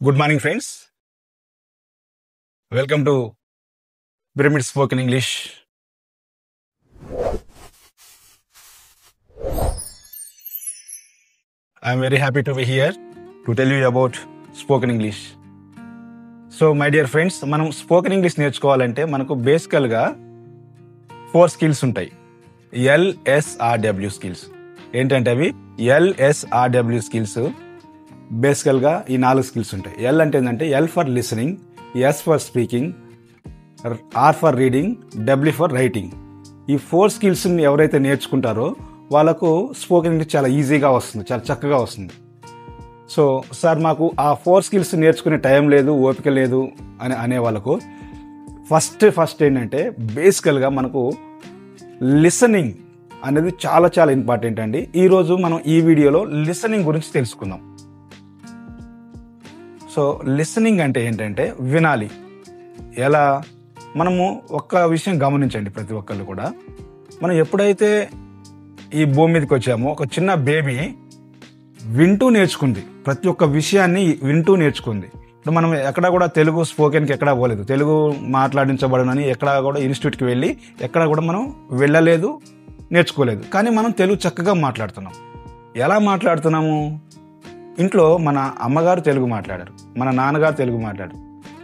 Good morning, friends. Welcome to Pyramid Spoken English. I am very happy to be here to tell you about spoken English. So, my dear friends, మనం spoken English నేర్చుకోవాలంటే మనకు బేసికల్గా 4 skills ఉంటాయి. LSRW skills. ఏంటంటే అవి LSRW skills బేసికల్గా ఈ 4 skills ఉంటాయి. ఎల్ అంటే ఏంటంటే L for listening, S for speaking, R for reading, W for writing. ఈ 4 స్కిల్స్ని ఎవరైతే నేర్చుకుంటారో వాళ్ళకు స్పోకెన్ ఇంగ్లీష్ చాలా ఈజీగా వస్తుంది, చాలా చక్కగా వస్తుంది. సో సార్ మాకు ఆ 4 స్కిల్స్ నేర్చుకునే టైం లేదు, ఓపిక లేదు అని అనే వాళ్ళకు ఫస్ట్ ఏంటంటే బేసికల్గా మనకు లిసనింగ్ అనేది చాలా చాలా ఇంపార్టెంట్ అండి. ఈరోజు మనం ఈ వీడియోలో లిసనింగ్ గురించి తెలుసుకుందాం. సో లిసనింగ్ అంటే ఏంటంటే వినాలి. ఎలా? మనము ఒక్క విషయం గమనించండి, ప్రతి ఒక్కళ్ళు కూడా మనం ఎప్పుడైతే ఈ భూమి మీదకి వచ్చామో ఒక చిన్న బేబీ వింటూ నేర్చుకుంది, ప్రతి ఒక్క విషయాన్ని వింటూ నేర్చుకుంది. ఇప్పుడు మనం ఎక్కడ కూడా తెలుగు స్పోకెన్కి ఎక్కడా పోలేదు, తెలుగు మాట్లాడించబడనని ఎక్కడా కూడా ఇన్స్టిట్యూట్కి వెళ్ళి ఎక్కడ కూడా మనం వెళ్ళలేదు, నేర్చుకోలేదు. కానీ మనం తెలుగు చక్కగా మాట్లాడుతున్నాం. ఎలా మాట్లాడుతున్నాము? ఇంట్లో మన అమ్మగారు తెలుగు మాట్లాడారు, మన నాన్నగారు తెలుగు మాట్లాడారు,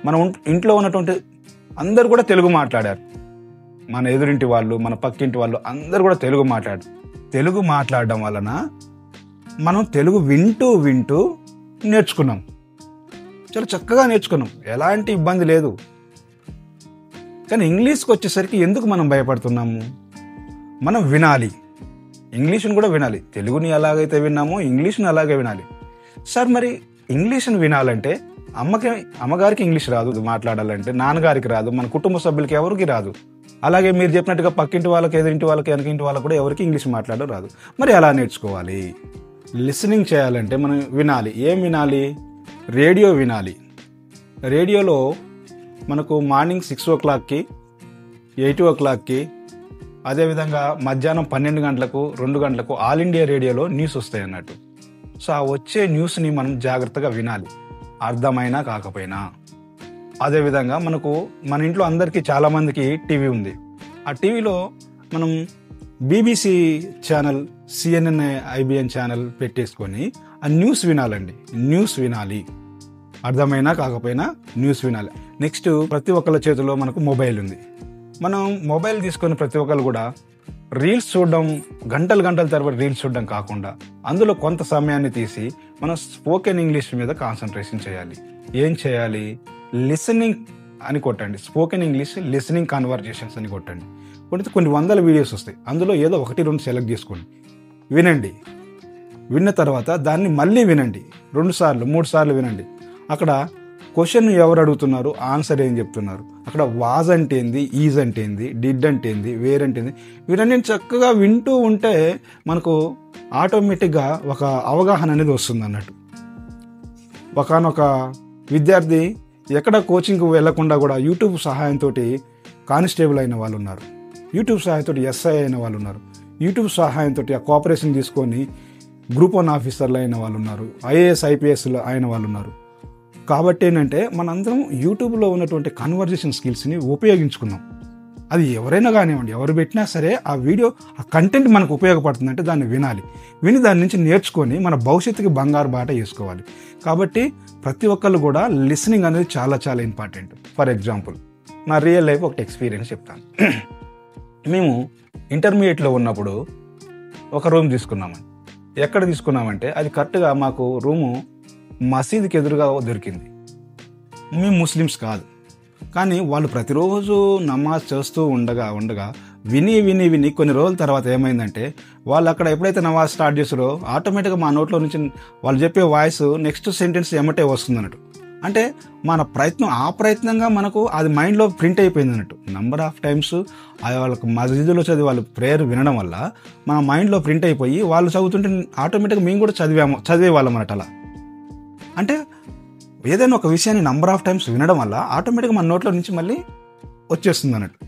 మన ఇంట్లో ఉన్నటువంటి అందరు కూడా తెలుగు మాట్లాడారు, మన ఎదురింటి వాళ్ళు, మన పక్కింటి వాళ్ళు అందరు కూడా తెలుగు మాట్లాడారు. తెలుగు మాట్లాడడం వలన మనం తెలుగు వింటూ నేర్చుకున్నాం, చాలా చక్కగా నేర్చుకున్నాం, ఎలాంటి ఇబ్బంది లేదు. కానీ ఇంగ్లీష్కి వచ్చేసరికి ఎందుకు మనం భయపడుతున్నాము? మనం వినాలి, ఇంగ్లీష్ని కూడా వినాలి. తెలుగుని ఎలాగైతే విన్నామో ఇంగ్లీష్ని అలాగే వినాలి. సార్ మరి ఇంగ్లీష్ని వినాలంటే అమ్మగారికి ఇంగ్లీష్ రాదు మాట్లాడాలంటే, నాన్నగారికి రాదు, మన కుటుంబ సభ్యులకి ఎవరికి రాదు. అలాగే మీరు చెప్పినట్టుగా పక్కింటి వాళ్ళకి, ఎదురింటి వాళ్ళకి, వెనకింటి వాళ్ళకి కూడా ఎవరికి ఇంగ్లీష్ మాట్లాడడం రాదు. మరి ఎలా నేర్చుకోవాలి? లిసనింగ్ చేయాలంటే మనం వినాలి. ఏం వినాలి? రేడియో వినాలి. రేడియోలో మనకు మార్నింగ్ 6 o'clockకి, 8 o'clockకి, అదేవిధంగా మధ్యాహ్నం 12 గంటలకు, 2 గంటలకు ఆల్ ఇండియా రేడియోలో న్యూస్ వస్తాయి అన్నట్టు. సో ఆ వచ్చే న్యూస్ని మనం జాగ్రత్తగా వినాలి, అర్థమైనా కాకపోయినా. అదేవిధంగా మన ఇంట్లో అందరికీ చాలామందికి టీవీ ఉంది. ఆ టీవీలో మనం BBC channel, CNN, IBN channel పెట్టేసుకొని ఆ న్యూస్ వినాలండి. న్యూస్ వినాలి, అర్థమైనా కాకపోయినా న్యూస్ వినాలి. నెక్స్ట్, ప్రతి ఒక్కళ్ళ చేతిలో మనకు మొబైల్ ఉంది. మనం మొబైల్ తీసుకొని ప్రతి ఒక్కరు కూడా రీల్స్ చూడడం, గంటల తరబడి రీల్స్ చూడడం కాకుండా అందులో కొంత సమయాన్ని తీసి మనం స్పోకెన్ ఇంగ్లీష్ మీద కాన్సన్ట్రేషన్ చేయాలి. ఏం చేయాలి? లిసనింగ్ అని కొట్టండి, స్పోకెన్ ఇంగ్లీష్ లిసనింగ్ కన్వర్జేషన్స్ అని కొట్టండి. కొన్ని వందల వీడియోస్ వస్తాయి, అందులో ఏదో 1-2 సెలెక్ట్ చేసుకోండి, వినండి. విన్న తర్వాత దాన్ని మళ్ళీ వినండి, 2 సార్లు 3 సార్లు వినండి. అక్కడ క్వశ్చన్ ఎవరు అడుగుతున్నారు, ఆన్సర్ ఏం చెప్తున్నారు, అక్కడ వాజ్ అంటే ఏంది, ఈజ్ అంటే ఏంది, డిడ్ అంటే ఏంది, వేర్ అంటే ఏంది, వీరన్నీ చక్కగా వింటూ ఉంటే మనకు ఆటోమేటిక్గా ఒక అవగాహన అనేది వస్తుంది అన్నట్టు. ఒకానొక విద్యార్థి ఎక్కడ కోచింగ్కి వెళ్లకుండా కూడా యూట్యూబ్ సహాయంతో కానిస్టేబుల్ అయిన వాళ్ళు ఉన్నారు, యూట్యూబ్ సహాయంతో SI అయిన వాళ్ళు ఉన్నారు, యూట్యూబ్ సహాయంతో ఆ కోఆపరేషన్ తీసుకొని గ్రూప్ 1 ఆఫీసర్లు అయిన వాళ్ళు ఉన్నారు, IAS IPS అయిన వాళ్ళు ఉన్నారు. కాబట్టి ఏంటంటే మనందరం యూట్యూబ్లో ఉన్నటువంటి కన్వర్జేషన్ స్కిల్స్ని ఉపయోగించుకున్నాం. అది ఎవరైనా కానివ్వండి, ఎవరు పెట్టినా సరే ఆ వీడియో, ఆ కంటెంట్ మనకు ఉపయోగపడుతుందంటే దాన్ని వినాలి. విని దాని నుంచి నేర్చుకొని మన భవిష్యత్తుకి బంగారు బాట వేసుకోవాలి. కాబట్టి ప్రతి ఒక్కళ్ళు కూడా లిసనింగ్ అనేది చాలా చాలా ఇంపార్టెంట్. ఫర్ ఎగ్జాంపుల్, నా రియల్ లైఫ్ ఒకటి ఎక్స్పీరియన్స్ చెప్తాను. మేము ఇంటర్మీడియట్లో ఉన్నప్పుడు ఒక రూమ్ తీసుకున్నామని. ఎక్కడ తీసుకున్నామంటే అది కరెక్ట్గా మాకు రూము మసీదుకి ఎదురుగా దొరికింది. మేము ముస్లిమ్స్ కాదు, కానీ వాళ్ళు ప్రతిరోజు నమాజ్ చేస్తూ ఉండగా విని కొన్ని రోజుల తర్వాత ఏమైందంటే, వాళ్ళు అక్కడ ఎప్పుడైతే నమాజ్ స్టార్ట్ చేస్తారో ఆటోమేటిక్గా మా నోట్లో నుంచి వాళ్ళు చెప్పే వాయిస్ నెక్స్ట్ సెంటెన్స్ ఎమ్మటే వస్తుంది అన్నట్టు. అంటే మన ప్రయత్నంగా మనకు అది మైండ్లో ప్రింట్ అయిపోయింది అన్నట్టు. నంబర్ ఆఫ్ టైమ్స్ వాళ్ళకి మసీదులో చదివి వాళ్ళు ప్రేయర్ వినడం వల్ల మన మైండ్లో ప్రింట్ అయిపోయి వాళ్ళు చదువుతుంటే ఆటోమేటిక్గా మేము కూడా చదివేవాళ్ళం అన్నట్టు. అలా అంటే ఏదైనా ఒక విషయాన్ని నంబర్ ఆఫ్ టైమ్స్ వినడం వల్ల ఆటోమేటిక్గా మన నోట్లో నుంచి మళ్ళీ వచ్చేస్తుంది అన్నట్టు.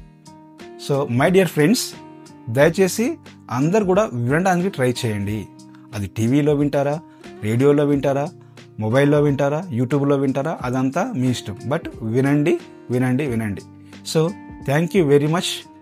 సో మై డియర్ ఫ్రెండ్స్, దయచేసి అందరు కూడా వినడానికి ట్రై చేయండి. అది టీవీలో వింటారా, రేడియోలో వింటారా, మొబైల్లో వింటారా, యూట్యూబ్లో వింటారా, అదంతా మీ ఇష్టం. బట్ వినండి. So thank you very much.